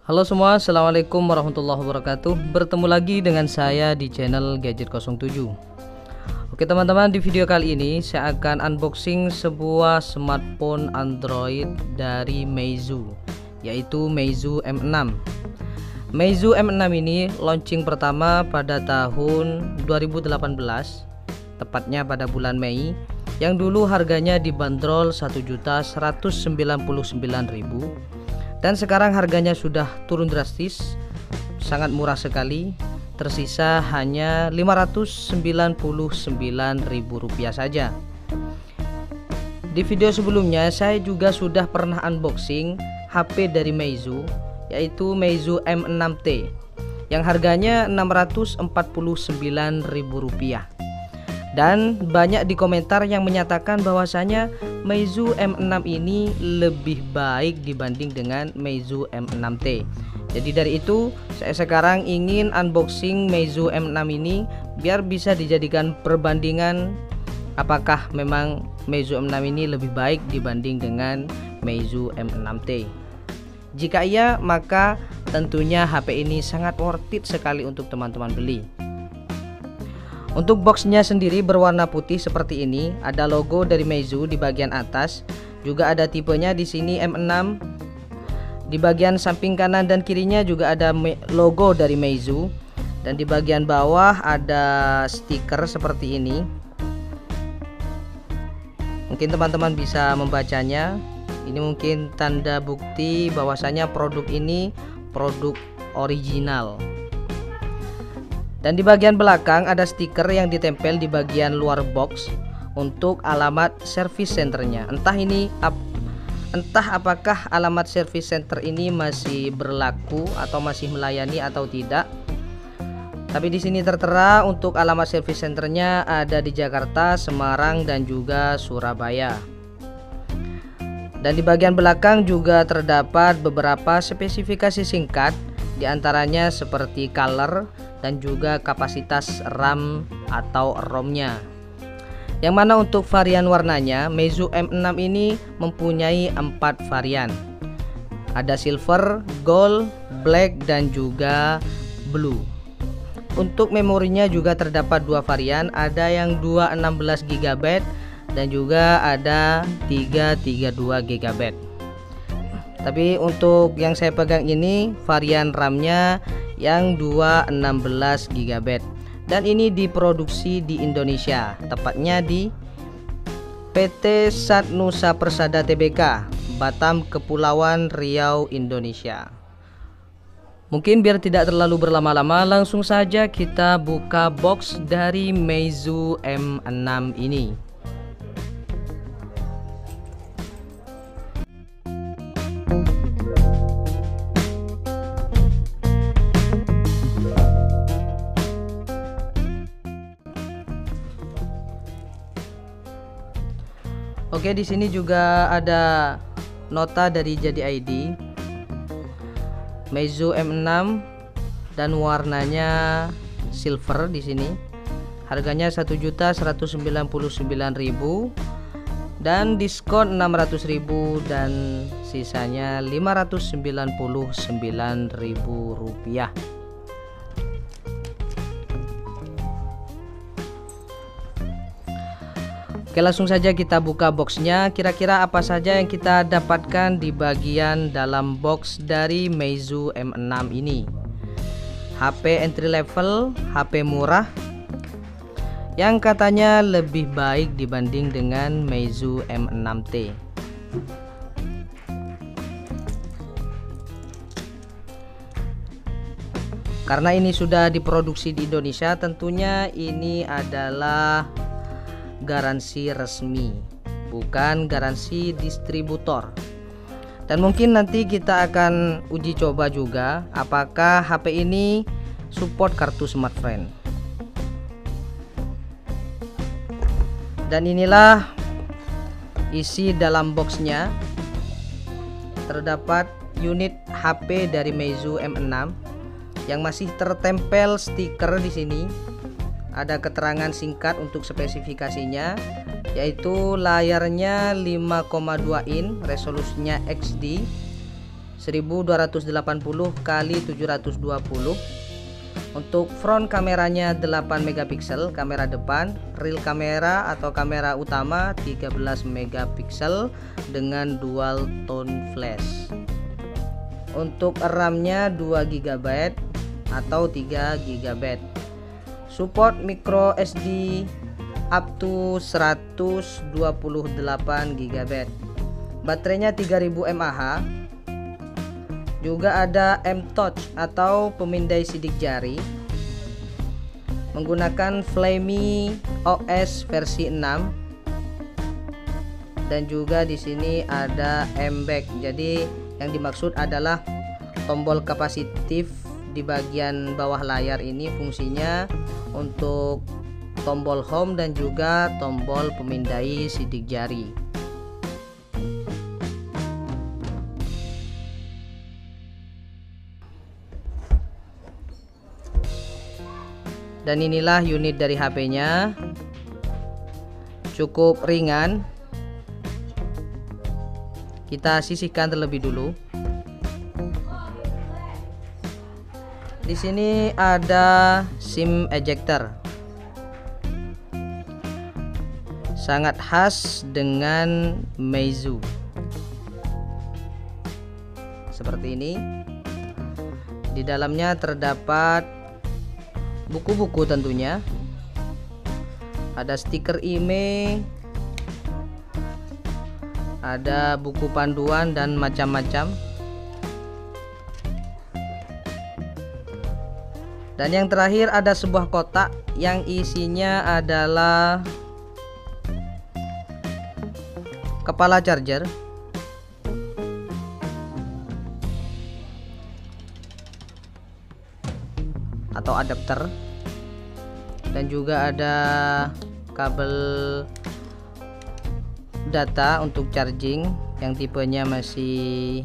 Halo semua, assalamualaikum warahmatullahi wabarakatuh. Bertemu lagi dengan saya di channel Gadget 07. Oke teman-teman, di video kali ini saya akan unboxing sebuah smartphone Android dari Meizu, yaitu Meizu M6. Meizu M6 ini launching pertama pada tahun 2018, tepatnya pada bulan Mei, yang dulu harganya dibanderol 1.199.000. Dan sekarang harganya sudah turun drastis, sangat murah sekali, tersisa hanya Rp599.000 saja. Di video sebelumnya saya juga sudah pernah unboxing HP dari Meizu, yaitu Meizu M6T yang harganya Rp649.000. Dan banyak di komentar yang menyatakan bahwasanya Meizu M6 ini lebih baik dibanding dengan Meizu M6T. Jadi dari itu saya sekarang ingin unboxing Meizu M6 ini biar bisa dijadikan perbandingan apakah memang Meizu M6 ini lebih baik dibanding dengan Meizu M6T. Jika iya, maka tentunya HP ini sangat worth it sekali untuk teman-teman beli. Untuk boxnya sendiri berwarna putih seperti ini, ada logo dari Meizu di bagian atas, juga ada tipenya di sini M6. Di bagian samping kanan dan kirinya juga ada logo dari Meizu, dan di bagian bawah ada stiker seperti ini. Mungkin teman-teman bisa membacanya. Ini mungkin tanda bukti bahwasanya produk ini produk original. Dan di bagian belakang ada stiker yang ditempel di bagian luar box untuk alamat service centernya. Entah apakah alamat service center ini masih berlaku atau masih melayani atau tidak. Tapi di sini tertera untuk alamat service centernya ada di Jakarta, Semarang, dan juga Surabaya. Dan di bagian belakang juga terdapat beberapa spesifikasi singkat, diantaranya seperti color dan juga kapasitas RAM atau ROM-nya. Yang mana untuk varian warnanya, Meizu M6 ini mempunyai 4 varian. Ada silver, gold, black, dan juga blue. Untuk memorinya juga terdapat 2 varian, ada yang 216 GB dan juga ada 332 GB. Tapi untuk yang saya pegang ini varian RAM-nya yang 216 GB, dan ini diproduksi di Indonesia, tepatnya di PT Satnusa Persada Tbk, Batam, Kepulauan Riau, Indonesia. Mungkin biar tidak terlalu berlama-lama, langsung saja kita buka box dari Meizu M6 ini. Oke, di sini juga ada nota dari Jadi ID. Meizu M6 dan warnanya silver di sini. Harganya 1.199.000 dan diskon 600.000 dan sisanya Rp599.000. Oke, langsung saja kita buka boxnya. Kira-kira apa saja yang kita dapatkan di bagian dalam box dari Meizu M6 ini? HP entry level, HP murah yang katanya lebih baik dibanding dengan Meizu M6T. Karena ini sudah diproduksi di Indonesia, tentunya ini adalah garansi resmi, bukan garansi distributor. Dan mungkin nanti kita akan uji coba juga apakah HP ini support kartu smartfren. Dan inilah isi dalam boxnya. Terdapat unit HP dari Meizu M6 yang masih tertempel stiker di sini. Ada keterangan singkat untuk spesifikasinya, yaitu layarnya 5,2 in, resolusinya HD, 1280 x 720. Untuk front kameranya 8 megapiksel kamera depan, real kamera atau kamera utama 13 megapiksel dengan dual tone flash. Untuk RAM-nya 2 GB atau 3 GB. Support micro SD up to 128 GB. Baterainya 3000 mAh. Juga ada M-Touch atau pemindai sidik jari menggunakan Flyme OS versi 6, dan juga di sini ada M-Back. Jadi yang dimaksud adalah tombol kapasitif di bagian bawah layar ini fungsinya untuk tombol home dan juga tombol pemindai sidik jari. Dan inilah unit dari HP-nya, cukup ringan. Kita sisihkan terlebih dulu. Di sini ada SIM ejector, sangat khas dengan Meizu. Seperti ini. Di dalamnya terdapat buku-buku tentunya, ada stiker IMEI, ada buku panduan dan macam-macam. Dan yang terakhir ada sebuah kotak yang isinya adalah kepala charger, atau adapter, dan juga ada kabel data untuk charging yang tipenya masih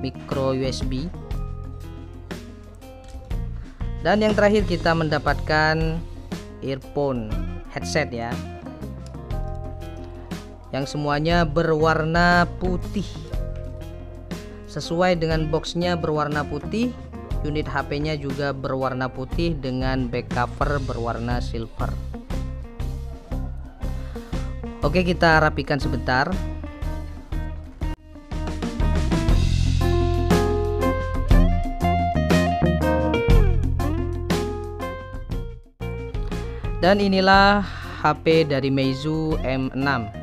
micro USB. Dan yang terakhir kita mendapatkan earphone headset ya, yang semuanya berwarna putih sesuai dengan boxnya berwarna putih. Unit HP-nya juga berwarna putih dengan back cover berwarna silver. Oke, kita rapikan sebentar. Dan inilah HP dari Meizu M6.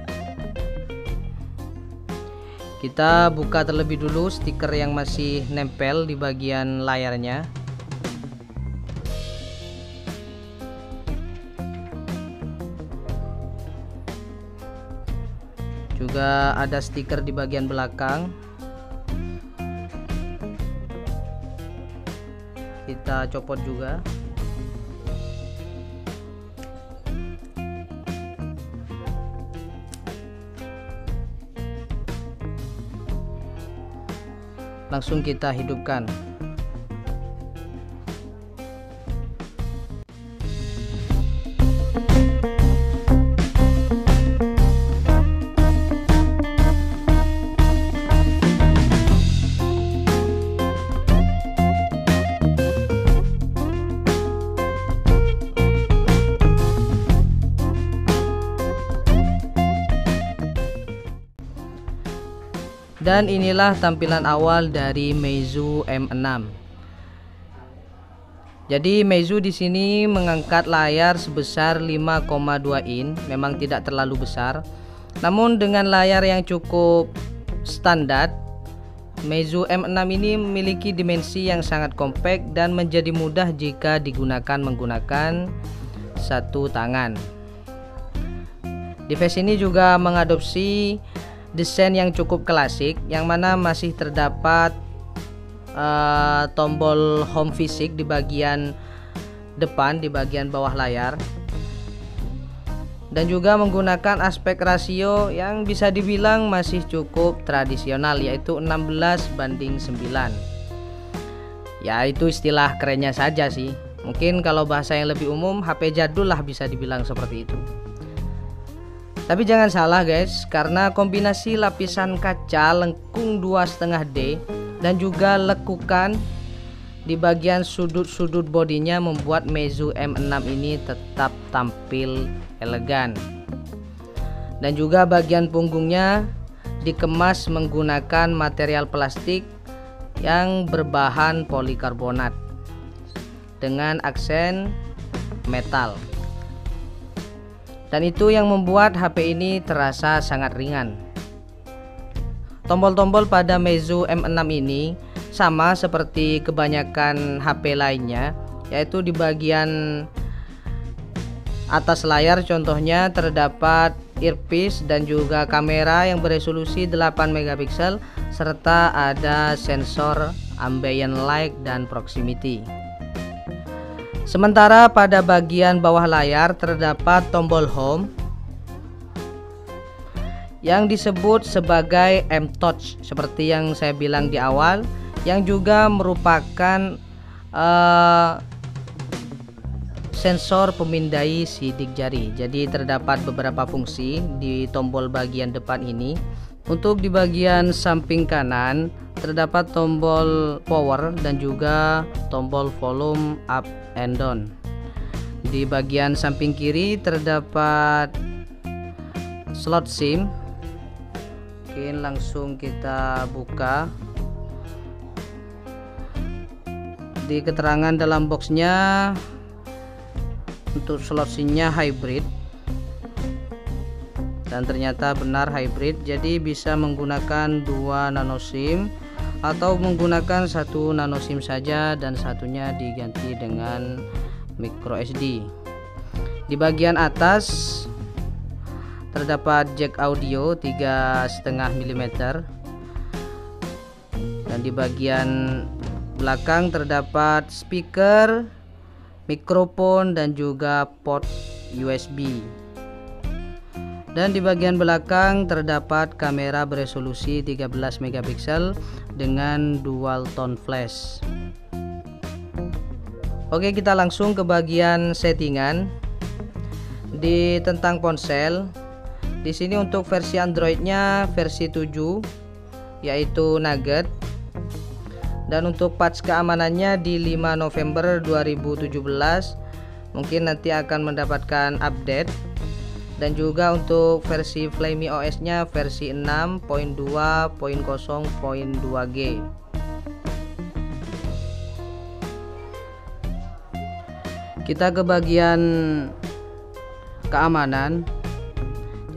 Kita buka terlebih dulu stiker yang masih nempel di bagian layarnya. Juga ada stiker di bagian belakang. Kita copot juga. Langsung kita hidupkan. Dan inilah tampilan awal dari Meizu M6. Jadi Meizu di sini mengangkat layar sebesar 5,2 in, memang tidak terlalu besar. Namun dengan layar yang cukup standar, Meizu M6 ini memiliki dimensi yang sangat kompak dan menjadi mudah jika digunakan menggunakan satu tangan. Device ini juga mengadopsi desain yang cukup klasik, yang mana masih terdapat tombol home fisik di bagian depan, di bagian bawah layar, dan juga menggunakan aspek rasio yang bisa dibilang masih cukup tradisional, yaitu 16:9. Ya, itu istilah kerennya saja sih. Mungkin kalau bahasa yang lebih umum, HP jadul lah bisa dibilang seperti itu. Tapi jangan salah guys, karena kombinasi lapisan kaca lengkung 2,5D dan juga lekukan di bagian sudut-sudut bodinya membuat Meizu M6 ini tetap tampil elegan. Dan juga bagian punggungnya dikemas menggunakan material plastik yang berbahan polikarbonat dengan aksen metal. Dan itu yang membuat HP ini terasa sangat ringan. Tombol-tombol pada Meizu M6 ini sama seperti kebanyakan HP lainnya, yaitu di bagian atas layar contohnya terdapat earpiece dan juga kamera yang beresolusi 8 megapiksel serta ada sensor ambient light dan proximity. Sementara pada bagian bawah layar terdapat tombol home yang disebut sebagai M-Touch seperti yang saya bilang di awal, yang juga merupakan sensor pemindai sidik jari. Jadi terdapat beberapa fungsi di tombol bagian depan ini. Untuk di bagian samping kanan terdapat tombol power dan juga tombol volume up and down. Di bagian samping kiri terdapat slot SIM. Oke, langsung kita buka. Di keterangan dalam boxnya untuk slot SIM-nya hybrid, dan ternyata benar hybrid, jadi bisa menggunakan 2 nano SIM atau menggunakan 1 nano SIM saja dan satunya diganti dengan micro SD. Di bagian atas terdapat jack audio 3,5 mm, dan di bagian belakang terdapat speaker, mikrofon dan juga port USB. Dan di bagian belakang terdapat kamera beresolusi 13 megapiksel dengan dual tone flash. Oke, kita langsung ke bagian settingan. Di tentang ponsel, di sini untuk versi Androidnya versi 7 yaitu Nugget. Dan untuk patch keamanannya di 5 November 2017 mungkin nanti akan mendapatkan update. Dan juga untuk versi Flyme OS nya versi 6.2.0.2G. Kita ke bagian keamanan.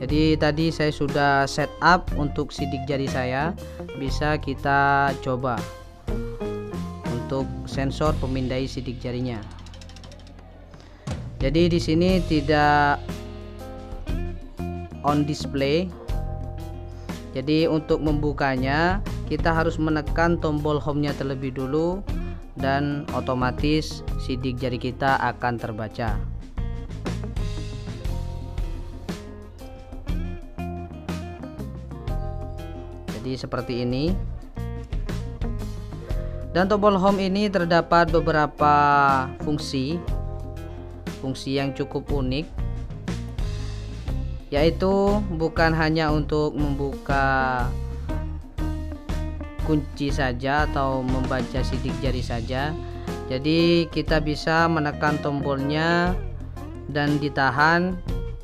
Jadi tadi saya sudah setup untuk sidik jari saya, bisa kita coba untuk sensor pemindai sidik jarinya. Jadi di sini tidak on display. Jadi untuk membukanya kita harus menekan tombol home-nya terlebih dulu dan otomatis sidik jari kita akan terbaca. Jadi seperti ini. Dan tombol home ini terdapat beberapa fungsi yang cukup unik, yaitu bukan hanya untuk membuka kunci saja atau membaca sidik jari saja. Jadi kita bisa menekan tombolnya dan ditahan,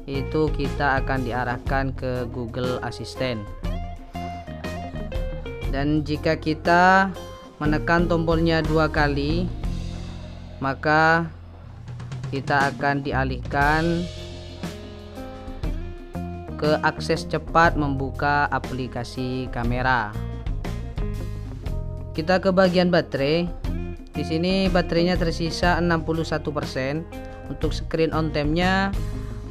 itu kita akan diarahkan ke Google Assistant. Dan jika kita menekan tombolnya 2 kali, maka kita akan dialihkan ke akses cepat membuka aplikasi kamera. Kita ke bagian baterai. Di sini baterainya tersisa 61%. Untuk screen on time-nya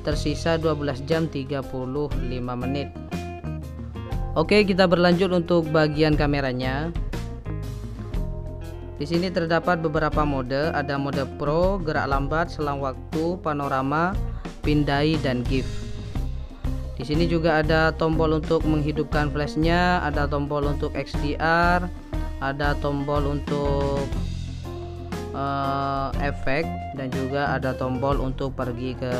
tersisa 12 jam 35 menit. Oke, kita berlanjut untuk bagian kameranya. Di sini terdapat beberapa mode, ada mode Pro, gerak lambat, selang waktu, panorama, pindai dan GIF. Di sini juga ada tombol untuk menghidupkan flashnya, ada tombol untuk XDR, ada tombol untuk efek, dan juga ada tombol untuk pergi ke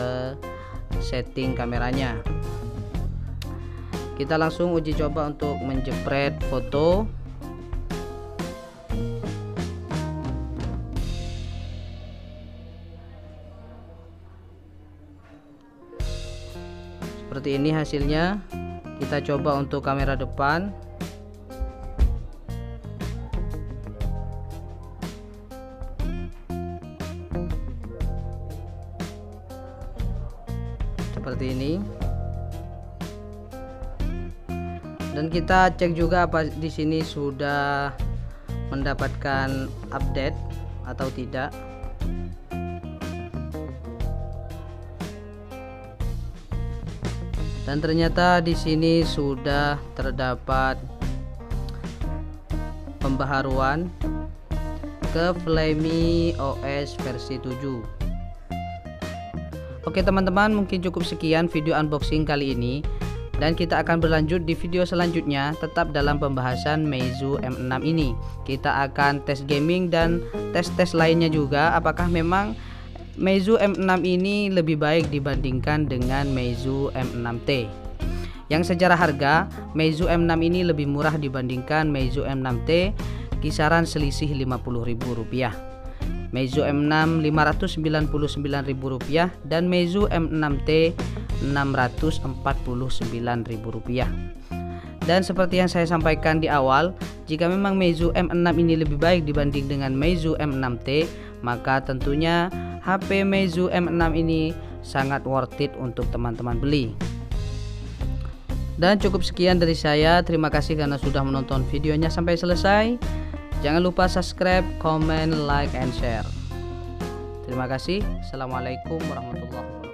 setting kameranya. Kita langsung uji coba untuk menjepret foto. Seperti ini hasilnya. Kita coba untuk kamera depan. Seperti ini. Dan kita cek juga apa di sini sudah mendapatkan update atau tidak. Dan ternyata di sini sudah terdapat pembaharuan ke Flyme OS versi 7. Oke teman-teman, mungkin cukup sekian video unboxing kali ini, dan kita akan berlanjut di video selanjutnya tetap dalam pembahasan Meizu M6 ini. Kita akan tes gaming dan tes-tes lainnya juga, apakah memang Meizu M6 ini lebih baik dibandingkan dengan Meizu M6T. Yang secara harga, Meizu M6 ini lebih murah dibandingkan Meizu M6T, kisaran selisih Rp50.000. Meizu M6 Rp599.000 dan Meizu M6T Rp649.000. Dan seperti yang saya sampaikan di awal, jika memang Meizu M6 ini lebih baik dibanding dengan Meizu M6T, maka tentunya HP Meizu M6 ini sangat worth it untuk teman-teman beli. Dan cukup sekian dari saya. Terima kasih karena sudah menonton videonya sampai selesai. Jangan lupa subscribe, comment, like, and share. Terima kasih. Assalamualaikum warahmatullahi wabarakatuh.